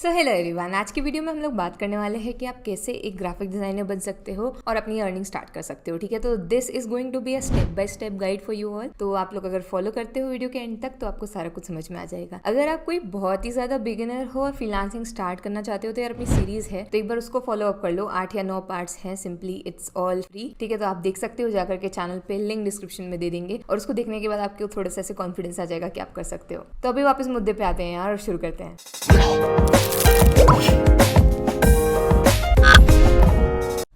So hello everyone, आज की video में हम लोग बात करने वाले हैं कि आप कैसे एक ग्राफिक डिजाइनर बन सकते हो और अपनी अर्निंग स्टार्ट कर सकते हो। ठीक है, तो this is going to be a step by step guide for you all. तो आप लोग अगर फॉलो करते हो वीडियो के एंड तक तो आपको सारा कुछ समझ में आ जाएगा। अगर आप कोई बहुत ही ज्यादा बिगिनर हो और फ्रीलांसिंग स्टार्ट करना चाहते हो तो यार अपनी सीरीज है तो एक बार उसको फॉलो अप कर लो। 8 या 9 पार्ट्स हैं, सिंपली इट्स ऑल फ्री। ठीक है, तो आप देख सकते हो जाकर के चैनल पे, लिंक डिस्क्रिप्शन में दे देंगे और उसको देखने के बाद आपको थोड़ा सा ऐसे कॉन्फिडेंस आ जाएगा कि आप कर सकते हो। तो अभी वापस मुद्दे पे आते हैं यार और शुरू करते हैं।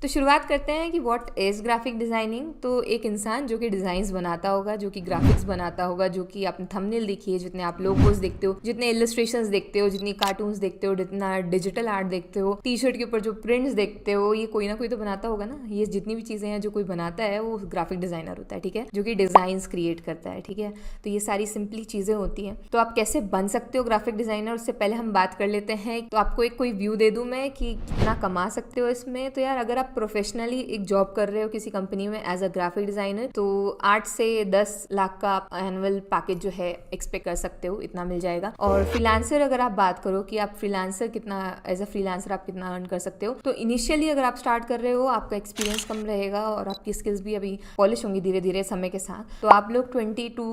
तो शुरुआत करते हैं कि व्हाट इज ग्राफिक डिजाइनिंग। तो एक इंसान जो कि डिजाइन्स बनाता होगा, जो कि ग्राफिक्स बनाता होगा, जो कि आपने थंबनेल देखी है, जितने आप लोगोज देखते हो, जितने इलस्ट्रेशंस देखते हो, जितनी कार्टून्स देखते हो, जितना डिजिटल आर्ट देखते हो, टी शर्ट के ऊपर जो प्रिंट्स देखते हो, ये कोई ना कोई तो बनाता होगा ना। ये जितनी भी चीजें हैं जो कोई बनाता है वो ग्राफिक डिजाइनर होता है। ठीक है, जो कि डिजाइन्स क्रिएट करता है। ठीक है, तो ये सारी सिंपली चीजें होती हैं। तो आप कैसे बन सकते हो ग्राफिक डिजाइनर, उससे पहले हम बात कर लेते हैं। तो आपको एक कोई व्यू दे दूं मैं कि कितना कमा सकते हो इसमें। तो यार अगर आप प्रोफेशनली एक जॉब कर रहे हो किसी कंपनी में एज अ ग्राफिक डिजाइनर तो 8 से 10 लाख का आप एनुअल पैकेज जो है एक्सपेक्ट कर सकते हो, इतना मिल जाएगा। और फ्रीलांसर अगर आप बात करो कि आप फ्रीलांसर कितना, एज अ फ्रीलांसर आप कितना अर्न कर सकते हो, तो इनिशियली अगर आप स्टार्ट कर रहे हो आपका एक्सपीरियंस कम रहेगा और आपकी स्किल्स भी अभी पॉलिश होंगी धीरे धीरे समय के साथ, तो आप लोग 20 to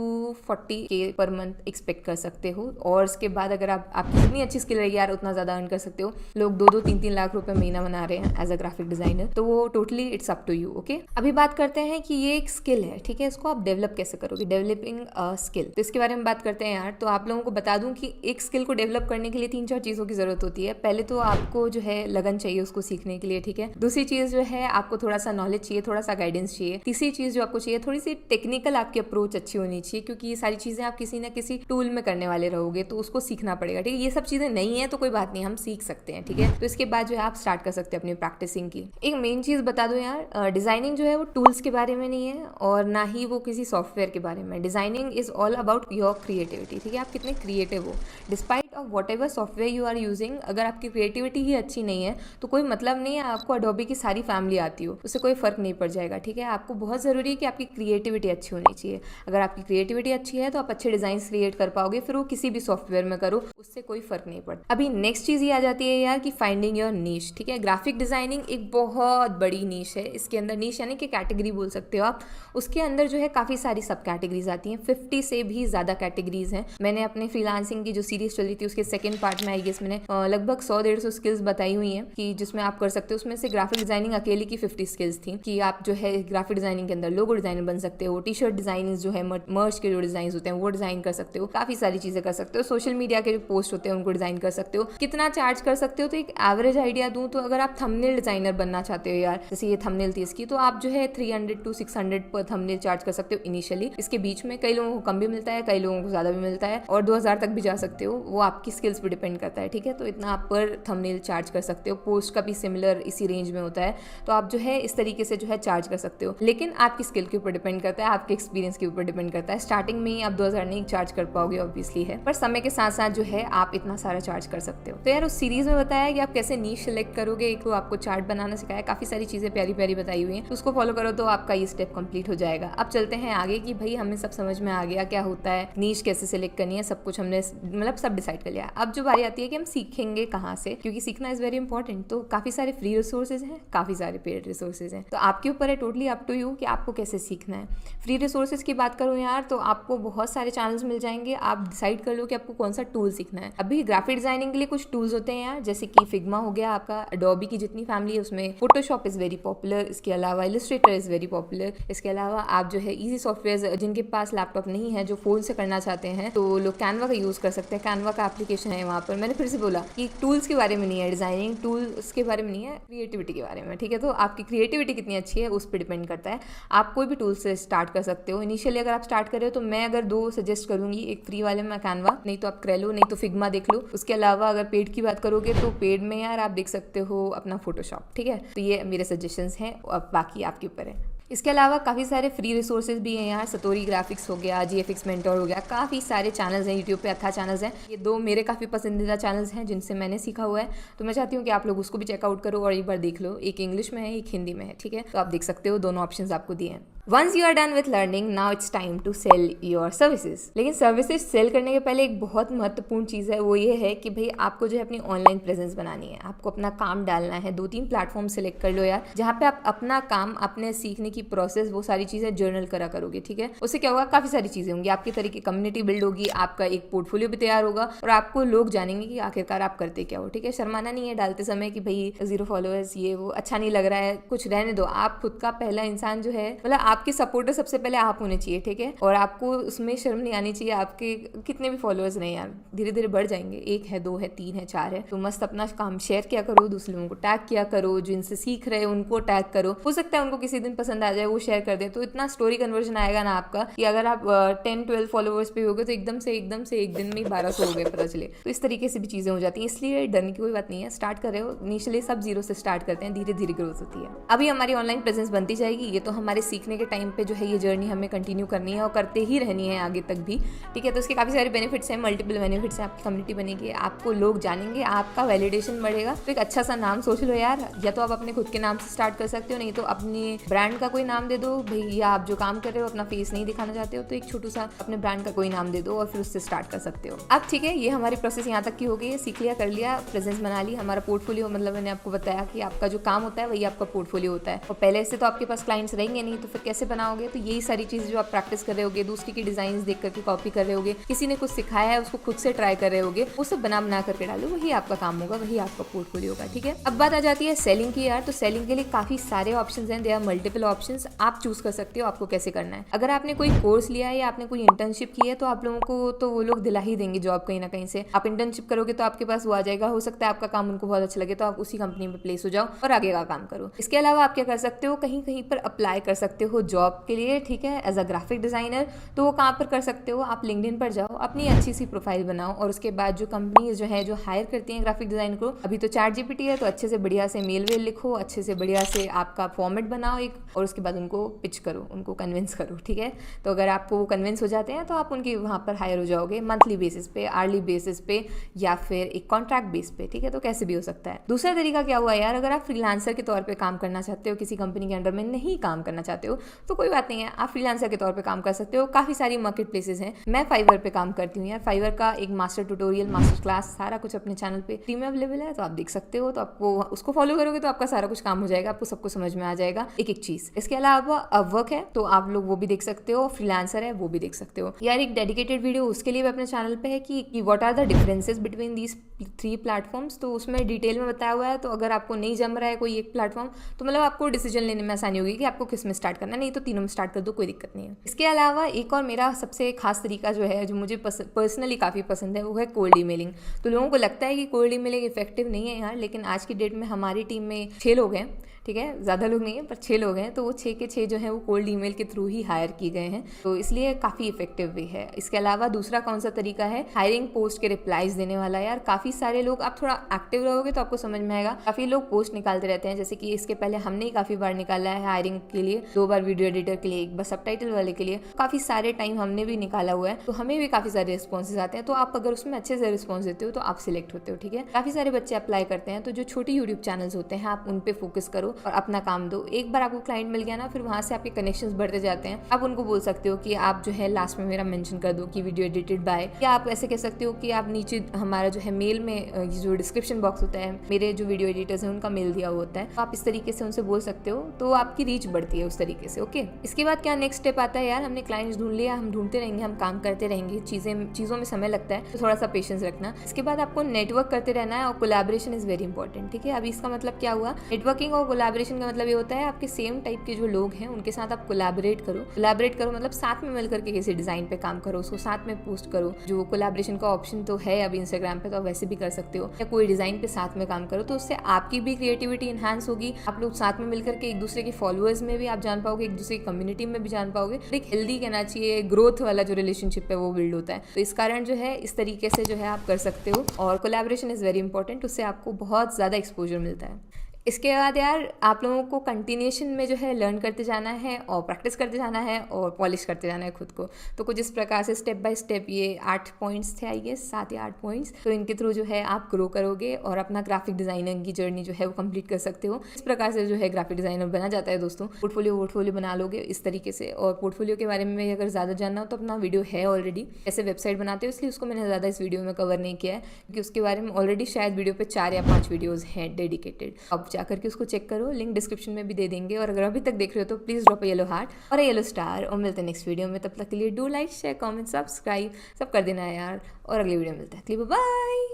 40K per month expect कर सकते हो। और उसके बाद अगर आपकी जितनी अच्छी स्किल रहेगी यार उतना ज्यादा अर्न कर सकते हो। लोग 2-2, 3-3 लाख रुपए महीना बना रहे हैं एज अ ग्राफिक डिजाइनर, तो वो totally it's up to you. Okay, अभी बात करते हैं कि ये एक स्किल है। ठीक है, इसको आप डेवलप कैसे करोगे, डेवलपिंग स्किल, तो इसके बारे में बात करते हैं यार। तो आप लोगों को बता दूं कि एक स्किल को डेवलप करने के लिए 3-4 चीजों की जरूरत होती है। पहले तो आपको जो है लगन चाहिए उसको सीखने के लिए। ठीक है, दूसरी चीज जो है आपको थोड़ा सा नॉलेज चाहिए, थोड़ा सा गाइडेंस चाहिए। तीसरी चीज जो आपको चाहिए, थोड़ी सी टेक्निकल आपकी अप्रोच अच्छी होनी चाहिए, क्योंकि ये सारी चीजें आप किसी ना किसी टूल में करने वाले रहोगे तो उसको सीखना पड़ेगा। ठीक है, ये सब चीजें नहीं है तो कोई बात नहीं, हम सीख सकते हैं। ठीक है, तो इसके बाद जो है आप स्टार्ट कर सकते हैं अपनी प्रैक्टिसिंग की। एक मेन चीज बता दो यार, डिजाइनिंग जो है वो टूल्स के बारे में नहीं है और ना ही वो किसी सॉफ्टवेयर के बारे में। Designing is all about your creativity. ठीक है, आप कितने क्रिएटिव हो despite of whatever software you are using. अगर आपकी क्रिएटिविटी ही अच्छी नहीं है तो कोई मतलब नहीं है आपको अडोबी की सारी फैमिली आती हो, उससे कोई फर्क नहीं पड़ जाएगा। ठीक है, आपको बहुत जरूरी है कि आपकी क्रिएटिविटी अच्छी होनी चाहिए। अगर आपकी क्रिएटिविटी अच्छी है तो आप अच्छे डिजाइन क्रिएट कर पाओगे, फिर वो किसी भी सॉफ्टवेयर में करो, उससे कोई फर्क नहीं पड़ता। अभी नेक्स्ट चीज ये आ जाती है यार कि फाइंडिंग योर नीश। ठीक है, ग्राफिक डिजाइनिंग एक बहुत बड़ी नीश है। इसके अंदर नीश यानी कि कैटेगरी बोल सकते हो आप। उसके अंदर जो है काफी सारी सब कैटेगरीज आती हैं, 50 से भी ज्यादा कैटेगरीज हैं। मैंने अपने फ्रीलांसिंग की जो सीरीज चल रही थी उसके सेकंड पार्ट में आई गेस मैंने लगभग 100-150 स्किल्स बताई हुई हैं कि जिसमें आप कर सकते हो। उसमें से ग्राफिक डिजाइनिंग अकेले की 50 स्किल्स थी कि आप जो है ग्राफिक डिजाइनिंग के अंदर लोगो डिजाइनर बन सकते हो, टी शर्ट डिजाइन जो है मर्च के जो डिजाइन होते हैं वो डिजाइन कर सकते हो, काफी सारी चीजें कर सकते हो। सोशल मीडिया के जो पोस्ट होते हैं उनको डिजाइन कर सकते हो। कितना चार्ज कर सकते हो, तो एक एवरेज आइडिया दूं तो अगर आप थंबनेल डिजाइनर बनना चाहते हो यार, जैसे ये थंबनेल थी इसकी, तो आप जो है 300 to 600 पर थंबनेल चार्ज कर सकते हो इनिशियली। इसके बीच में कई लोगों को कम भी मिलता है, कई लोगों को ज्यादा भी मिलता है और 2000 तक भी जा सकते हो। वो आपकी स्किल्स पे डिपेंड करता है। ठीक है, तो इतना आप पर थंबनेल चार्ज कर सकते हो। पोस्ट का भी सिमिलर इसी रेंज में होता है, तो आप जो है इस तरीके से जो है चार्ज कर सकते हो। लेकिन आपकी स्किल के ऊपर डिपेंड करता है, आपके एक्सपीरियंस के ऊपर डिपेंड करता है। स्टार्टिंग में ही आप 2000 नहीं चार्ज कर पाओगे ऑब्वियसली है, पर समय के साथ साथ जो है आप इतना सारा चार्ज कर सकते हो। तो यार उस सीरीज में बताया कि आप कैसे नीश सिलेक्ट करोगे, एक तो आपको चार्ट बनाना सिखाया, काफी सारी चीजें प्यारी प्यारी बताई हुई है, उसको फॉलो करो तो आपका ये स्टेप कंप्लीट हो जाएगा। अब चलते हैं आगे कि भाई हमें सब समझ में आ गया क्या होता है, नीश कैसे सिलेक्ट करनी है, सब कुछ हमने मतलब सब डिसाइड कर लिया। अब जो बारी आती है कि हम सीखेंगे कहाँ से, क्योंकि सीखना इज वेरी इंपॉर्टेंट। तो काफी सारे फ्री रिसोर्सेज हैं, काफी सारे पेड रिसोर्सेज हैं, तो आपके ऊपर है, टोटली अप टू यू कि आपको कैसे सीखना है। फ्री रिसोर्सेज की बात करूँ यार तो आपको बहुत सारे चैनल्स मिल जाएंगे, आप डिसाइड कर लो कि आपको कौन सा टूल सीखना है। अभी ग्राफिक डिजाइनिंग के लिए कुछ टूल्स होते हैं यार, जैसे कि फिग्मा हो गया आपका, अडोबी की जितनी फैमिली है उसमें फोटोशॉप इज वेरी पॉपुलर, इसके अलावा इलस्ट्रेटर इज वेरी पॉपुलर। इसके अलावा आप जो है इजी सॉफ्टवेयर, जिनके पास लैपटॉप नहीं है, जो फोन से करना चाहते हैं, तो लोग कैनवा का यूज कर सकते हैं। कैनवा का एप्लीकेशन है वहाँ पर। मैंने फिर से बोला कि टूल्स के बारे में नहीं है, डिजाइनिंग टूल्स के बारे में नहीं है, क्रिएटिविटी के बारे में। ठीक है, तो आपकी क्रिएटिविटी कितनी अच्छी है उस पर डिपेंड करता है। आप कोई भी टूल से स्टार्ट कर सकते हो। इनिशियली अगर आप स्टार्ट कर रहे हो तो मैं अगर 2 सजेस्ट करूंगी, एक फ्री वाले में कैनवा, नहीं तो आप क्रेलो, नहीं तो फिग्मा देख लो। उसके अलावा अगर पेड की बात करोगे तो पेड में यार आप देख सकते हो अपना फोटोशॉप। ठीक है, तो ये मेरे सजेशंस हैं, अब बाकी आपके ऊपर है। इसके अलावा काफ़ी सारे फ्री रिसोर्सेज भी हैं यार, सतोरी ग्राफिक्स हो गया, GFX मेंटोर हो गया, काफ़ी सारे चैनल्स हैं यूट्यूब पे, अच्छा चैनल्स हैं। ये 2 मेरे काफ़ी पसंदीदा चैनल्स हैं जिनसे मैंने सीखा हुआ है, तो मैं चाहती हूँ कि आप लोग उसको भी चेकआउट करो और एक बार देख लो। एक इंग्लिश में है, एक हिंदी में है। ठीक है, तो आप देख सकते हो, दोनों ऑप्शंस आपको दिए हैं। Once you are done with learning, now it's time to sell your services. लेकिन सर्विसेज सेल करने के पहले एक बहुत महत्वपूर्ण चीज़ है, वो ये है कि भाई आपको जो है अपनी ऑनलाइन प्रेजेंस बनानी है, आपको अपना काम डालना है। 2-3 प्लेटफॉर्म सेलेक्ट कर लो यार, जहाँ पे आप अपना काम, अपने सीखने की प्रोसेस, वो सारी चीज़ें जर्नल करा करोगे, ठीक है। उससे क्या होगा, काफ़ी सारी चीज़ें होंगी, आपकी तरह की कम्युनिटी बिल्ड होगी, आपका एक पोर्टफोलियो भी तैयार होगा और आपको लोग जानेंगे कि आखिरकार आप करते क्या हो, ठीक है। शर्माना नहीं है डालते समय कि भाई 0 फॉलोअर्स, ये वो अच्छा नहीं लग रहा है, कुछ रहने दो। आप खुद का पहला इंसान जो है, मतलब आपके सपोर्टर सबसे पहले आप होने चाहिए, ठीक है। और आपको उसमें शर्म नहीं आनी चाहिए, आपके कितने भी फॉलोअर्स नहीं यार, धीरे धीरे बढ़ जाएंगे, 1 है, 2 है, 3 है, 4 है, तो मस्त अपना काम शेयर किया करो, दूसरे लोगों को टैग किया करो, जिनसे सीख रहे हैं उनको टैग करो। हो सकता है उनको किसी दिन पसंद आ जाए, वो शेयर कर दे, तो इतना स्टोरी कन्वर्जन आएगा ना आपका कि अगर आप 10-12 फॉलोअर्स पे हो गए तो एकदम से एक दिन में 1200 हो गए, पता चले। तो इस तरीके से भी चीजें हो जाती हैं, इसलिए डरने की कोई बात नहीं है। स्टार्ट कर रहे हो, इनिशियली सब 0 से स्टार्ट करते हैं, धीरे धीरे ग्रोथ होती है। अभी हमारी ऑनलाइन प्रेजेंस बनती जाएगी, ये तो हमारे सीखने के टाइम पे जो है ये जर्नी हमें कंटिन्यू करनी है और करते ही रहनी है आगे तक भी, ठीक है। तो इसके काफ़ी सारे बेनिफिट्स हैं, मल्टीपल बेनिफिट्स हैं। आपकी कम्युनिटी बनेगी, आपको लोग जानेंगे, आपका वैलिडेशन बढ़ेगा। तो एक अच्छा सा नाम सोच लो यार, या तो आप अपने खुद के नाम से स्टार्ट कर सकते हो, नहीं तो अपने ब्रांड का कोई नाम दे दो भाई, या आप जो काम कर रहे हो अपना फेस नहीं दिखाना चाहते हो तो एक छोटू सा अपने ब्रांड का कोई नाम दे दो और फिर उससे स्टार्ट कर सकते हो। अब ठीक है, ये हमारी प्रोसेस यहाँ तक की हो गई है, सीख लिया, कर लिया, प्रेजेंस बना ली, हमारा पोर्टफोलियो, मतलब मैंने आपको बताया कि आपका जो काम होता है वही आपका पोर्टफोलियो होता है। और पहले से तो आपके पास क्लाइंट्स रहेंगे नहीं, तो फिर कैसे बनाओगे। तो यही सारी चीज़ जो आप प्रैक्टिस कर रहे होगे, दूसरे की डिजाइन देख करके कॉपी कर रहे होगे, किसी ने कुछ सिखाया है उसको खुद से ट्राई कर रहे होगे, वो सब बना करके डालो, वही आपका काम होगा, वही आपका पोर्टफोलियो होगा, ठीक है। अब बात आ जाती है सेलिंग की यार। तो सेलिंग के लिए काफी सारे ऑप्शंस हैं, देयर आर मल्टीपल ऑप्शंस, आप चूज कर सकते हो आपको कैसे करना है। अगर आपने कोई कोर्स लिया है या आपने कोई इंटर्नशिप की है तो आप लोगों को तो वो लोग दिला ही देंगे जॉब कहीं ना कहीं से। आप इंटर्नशिप करोगे तो आपके पास वो आ जाएगा, हो सकता है आपका काम उनको बहुत अच्छा लगे तो आप उसी कंपनी में प्लेस हो जाओ और आगे का काम करो। इसके अलावा आप क्या कर सकते हो, कहीं कहीं पर अप्लाई कर सकते हो जॉब के लिए, ठीक है, एज अ ग्राफिक डिजाइनर। तो वो कहाँ पर कर सकते हो, आप लिंक्डइन पर जाओ, अपनी अच्छी सी प्रोफाइल बनाओ और उसके बाद जो कंपनीज जो है जो हायर करती हैं ग्राफिक डिजाइन को, अभी तो ChatGPT है तो अच्छे से बढ़िया से मेल वेल लिखो, अच्छे से बढ़िया से आपका फॉर्मेट बनाओ एक, और उसके बाद उनको पिच करो, उनको कन्विंस करो, ठीक है। तो अगर आपको वो कन्विंस हो जाते हैं तो आप उनकी वहाँ पर हायर हो जाओगे, मंथली बेसिस पे, आर्ली बेसिस पे, या फिर एक कॉन्ट्रैक्ट बेस पे, ठीक है। तो कैसे भी हो सकता है। दूसरा तरीका क्या हुआ यार, अगर आप फ्रीलांसर के तौर पर काम करना चाहते हो, किसी कंपनी के अंडर में नहीं काम करना चाहते हो तो कोई बात नहीं है, आप फ्रीलांसर के तौर पर काम कर सकते हो। काफी सारी मार्केट प्लेसेस हैं, मैं फाइवर पे काम करती हूँ यार। फाइवर का एक मास्टर ट्यूटोरियल, मास्टर क्लास, सारा कुछ अपने चैनल पे फ्री में अवेलेबल है, तो आप देख सकते हो। तो आपको उसको फॉलो करोगे तो आपका सारा कुछ काम हो जाएगा, आपको सब कुछ समझ में आ जाएगा एक एक चीज। इसके अलावा अपवर्क है तो आप लोग वो भी देख सकते हो, फ्रीलांसर है वो भी देख सकते हो यार। एक डेडिकेटेड वीडियो उसके लिए भी अपने चैनल पे है कि what are the differences between these 3 platforms, तो उसमें डिटेल में बताया हुआ है। तो अगर आपको नहीं जम रहा है कोई एक प्लेटफॉर्म तो मतलब आपको डिसीजन लेने में आसानी होगी कि आपको किस में स्टार्ट करना है, नहीं तो तीनों में स्टार्ट कर दो, कोई दिक्कत नहीं है। इसके अलावा एक और मेरा सबसे खास तरीका जो है, जो मुझे पर्सनली काफ़ी पसंद है, वो है कोल्ड ईमेलिंग। तो लोगों को लगता है कि कोल्ड ईमेलिंग इफेक्टिव नहीं है यार, लेकिन आज की डेट में हमारी टीम में 6 लोग हैं, ठीक है, ज़्यादा लोग नहीं है पर 6 लोग हैं, तो वो 6 के 6 जो है वो कोल्ड ईमेल के थ्रू ही हायर किए गए हैं, तो इसलिए काफ़ी इफेक्टिव भी है। इसके अलावा दूसरा कौन सा तरीका है, हायरिंग पोस्ट के रिप्लाईज देने वाला। यार काफ़ी सारे लोग, आप थोड़ा एक्टिव रहोगे तो आपको समझ में आएगा, काफ़ी लोग पोस्ट निकालते रहते हैं, जैसे कि इसके पहले हमने ही काफ़ी बार निकाला है हायरिंग के लिए, 2 बार वीडियो एडिटर के लिए, 1 बार सबटाइटल वाले के लिए, काफ़ी सारे टाइम हमने भी निकाला हुआ है, तो हमें भी काफ़ी सारे रिस्पॉन्सेज आते हैं। तो आप अगर उसमें अच्छे से रिस्पॉन्स देते हो तो आप सिलेक्ट होते हो, ठीक है। काफ़ी सारे बच्चे अप्लाई करते हैं, तो जो छोटे यूट्यूब चैनल्स होते हैं आप उन पे फोकस करो और अपना काम दो। एक बार आपको क्लाइंट मिल गया ना, फिर वहां से आपके कनेक्शंस बढ़ते जाते हैं। आप उनको बोल सकते हो कि आप जो है लास्ट में मेरा मेंशन कर दो कि वीडियो एडिटेड बाय, या आप ऐसे कह सकते हो कि आप नीचे हमारा जो है मेल में जो डिस्क्रिप्शन बॉक्स होता है, मेरे जो वीडियो एडिटर्स हैं उनका मेल दिया हुआ होता है, तो आप इस तरीके से उनसे बोल सकते हो, तो आपकी रीच बढ़ती है उस तरीके से, ओके। इसके बाद क्या नेक्स्ट स्टेप आता है यार, हमने क्लाइंट्स ढूंढ लिया, हम ढूंढते रहेंगे, हम काम करते रहेंगे, चीज़ों में समय लगता है, तो थोड़ा सा पेशेंस रखना। इसके बाद आपको नेटवर्क करते रहना है और कोलैबोरेशन इज वेरी इंपॉर्टेंट, ठीक है। अभी इसका मतलब क्या हुआ, नेटवर्किंग और कोलैबोरेशन का मतलब ये होता है आपके सेम टाइप के जो लोग हैं उनके साथ आप कोलैबोरेट करो मतलब साथ में मिलकर के किसी डिजाइन पे काम करो, उसको साथ में पोस्ट करो। जो कोलैबोरेशन का ऑप्शन तो है अभी इंस्टाग्राम पे, तो आप वैसे भी कर सकते हो, या कोई डिजाइन पे साथ में काम करो, तो उससे आपकी भी क्रिएटिविटी इनहांस होगी। आप लोग साथ में मिलकर के एक दूसरे के फॉलोअर्स में भी आप जान पाओगे, एक दूसरे की कम्युनिटी में भी जान पाओगे। एक हेल्दी कहना चाहिए ग्रोथ वाला जो रिलेशनशिप है वो बिल्ड होता है। तो इस कारण जो है इस तरीके से जो है आप कर सकते हो, और कोलैबोरेशन इज वेरी इंपॉर्टेंट, उससे आपको बहुत ज्यादा एक्सपोजर मिलता है। इसके बाद यार आप लोगों को कंटिन्यूएशन में जो है लर्न करते जाना है और प्रैक्टिस करते जाना है और पॉलिश करते जाना है खुद को। तो कुछ इस प्रकार से स्टेप बाय स्टेप ये 8 पॉइंट्स थे, आई गेस 7 या 8 पॉइंट्स। तो इनके थ्रू जो है आप ग्रो करोगे और अपना ग्राफिक डिज़ाइनिंग की जर्नी जो है वो कंप्लीट कर सकते हो। इस प्रकार से जो है ग्राफिक डिज़ाइनर बना जाता है दोस्तों। पोर्टफोलियो बना लोगे इस तरीके से। और पोर्टफोलियो के बारे में अगर ज़्यादा जानना हो तो अपना वीडियो है ऑलरेडी, ऐसे वेबसाइट बनाते हो, इसलिए उसको मैंने ज़्यादा इस वीडियो में कवर नहीं किया है क्योंकि उसके बारे में ऑलरेडी शायद वीडियो पे 4 या 5 वीडियोज़ हैं डेडिकेटेड। अब जाकर के उसको चेक करो, लिंक डिस्क्रिप्शन में भी दे देंगे। और अगर अभी तक देख रहे हो तो please drop a yellow heart और अ येलो स्टार। और मिलते हैं नेक्स्ट वीडियो में, तब तक के लिए do like share comment subscribe सब कर देना है यार। और अगली वीडियो में मिलता है, बाय।